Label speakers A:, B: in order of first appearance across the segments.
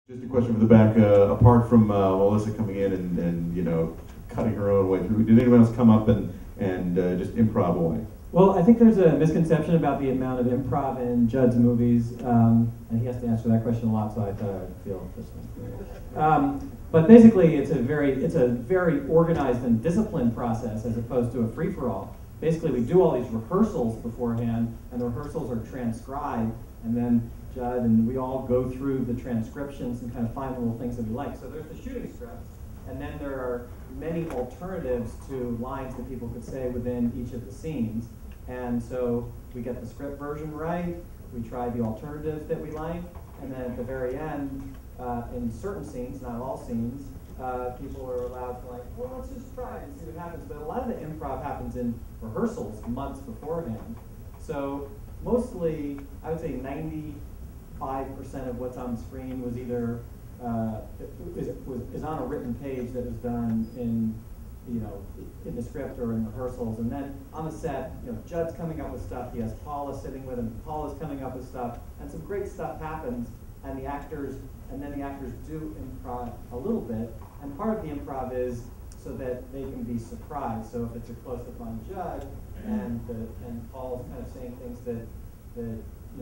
A: Just a question for the back. Apart from Melissa coming in and you know cutting her own way through, did anyone else come up and just improv away?
B: Well, I think there's a misconception about the amount of improv in Judd's movies, and he has to answer that question a lot, so I thought I'd feel this one. But basically, it's a very organized and disciplined process as opposed to a free-for-all. Basically, we do all these rehearsals beforehand, and the rehearsals are transcribed, and then Judd and we all go through the transcriptions and kind of find the little things that we like. So there's the shooting script, and then there are many alternatives to lines that people could say within each of the scenes. And so we get the script version right, we try the alternatives that we like, and then at the very end, in certain scenes, not all scenes, people are allowed to well, let's just try it and see what happens. But a lot of the improv happens in rehearsals months beforehand. So mostly, I would say 95% of what's on the screen was either is on a written page that was done in in the script or in rehearsals, and then on the set, Judd's coming up with stuff. He has Paula sitting with him. Paula's coming up with stuff, and some great stuff happens. And the actors do improv a little bit, and part of the improv is so that they can be surprised. So if it's a close-up on Judd, and Paul's kind of saying things that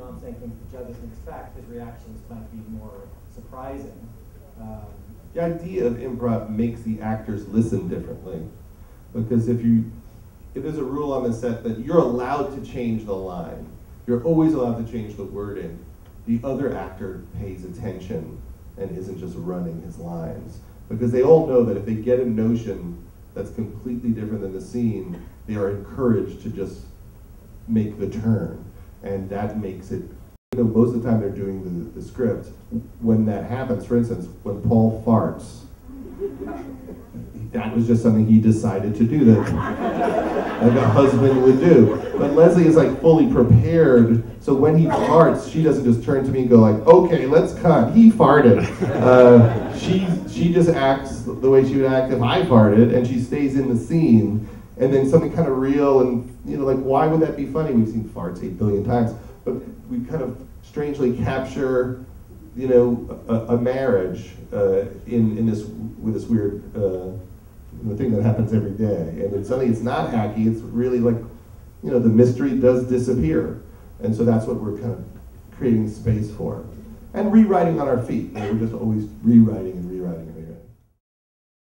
B: I'm saying things that Judd doesn't expect, his reactions might be more surprising.
C: The idea of improv makes the actors listen differently, because if there's a rule on the set that you're allowed to change the line, you're always allowed to change the wording, the other actor pays attention and isn't just running his lines, because they all know that if they get a notion that's completely different than the scene, they are encouraged to just make the turn, and that makes it. Most of the time they're doing the script. When that happens, for instance, when Paul farts, that was just something he decided to do, that like a husband would do. But Leslie is fully prepared, so when he farts, she doesn't just turn to me and go okay, let's cut, he farted. She just acts the way she would act if I farted, and she stays in the scene, and then something kind of real, and why would that be funny? We've seen farts 8 billion times. But we kind of strangely capture, a marriage with this weird thing that happens every day. And it's something. It's not hacky. It's really the mystery does disappear, and so that's what we're kind of creating space for, and rewriting on our feet. We're just always rewriting and rewriting.